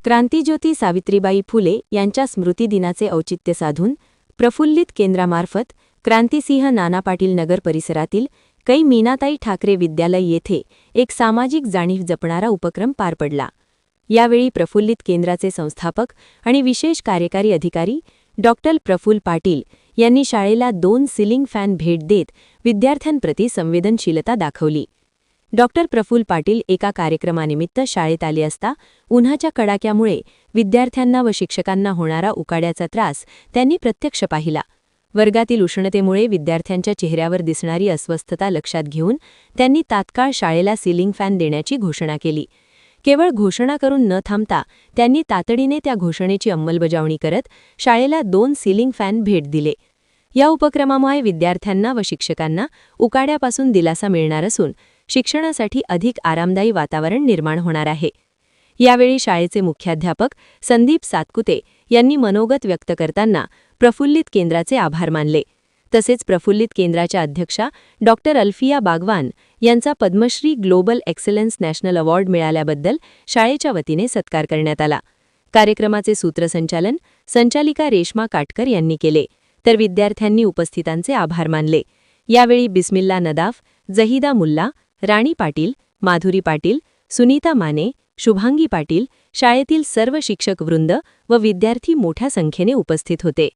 क्रांतिज्योती सावित्रीबाई फुले यांच्या स्मृतिदिनाचे औचित्य साधून प्रफुल्लित केंद्रामार्फत क्रांतिसिंह नाना पाटील नगर परिसरातील कै मीनाताई ठाकरे विद्यालय येथे एक सामाजिक जाणीव जपणारा उपक्रम पार पडला। यावेळी प्रफुल्लित केंद्राचे संस्थापक आणि विशेष कार्यकारी अधिकारी डॉक्टर प्रफुल्ल पाटील यांनी शाळेला 2 सिलिंग फॅन भेट देत विद्यार्थ्यांप्रती संवेदनशीलता दाखवली। डॉक्टर प्रफुल्ल पाटील एका कार्यक्रमानिमित्त शाळेत आले असता उन्हाच्या कडाक्यामुळे विद्यार्थ्यांना व शिक्षकांना होणारा उकाड्याचा त्रास त्यांनी प्रत्यक्ष पाहिला। वर्गातील उष्णतेमुळे विद्यार्थ्यांच्या चेहऱ्यावर दिसणारी अस्वस्थता लक्षात घेऊन त्यांनी तात्काळ शाळेला सिलिंग फॅन देण्याची घोषणा केली। केवळ घोषणा करून न थांबता त्यांनी तातडीने त्या घोषणेची अंमलबजावणी करत शाळेला 2 सिलिंग फॅन भेट दिले। या उपक्रमामुळे विद्यार्थ्यांना व शिक्षकांना उकाड्यापासून दिलासा मिळणार असून शिक्षणासाठी अधिक आरामदायी वातावरण निर्माण होणार आहे। यावेळी शाळेचे मुख्याध्यापक संदीप सातकुते यांनी मनोगत व्यक्त करताना प्रफुल्लित केंद्राचे आभार मानले। तसेच प्रफुल्लित केंद्राच्या अध्यक्षा डॉक्टर अल्फिया बागवान यांचा Padmashri global excellence national award मिळाल्याबद्दल शाळेच्या वतीने सत्कार करण्यात आला। कार्यक्रमाचे सूत्रसंचालन संचालिका रेश्मा काटकर यांनी केले, तर विद्यार्थ्यांनी उपस्थितांचे आभार मानले। यावेळी बिस्मिल्ला नदाफ, जहिदा मुल्ला, राणी पाटील, माधुरी पाटील, सुनीता माने, शुभांगी पाटील, शाळेतील सर्व शिक्षक वृंद व विद्यार्थी मोठ्या संख्येने उपस्थित होते।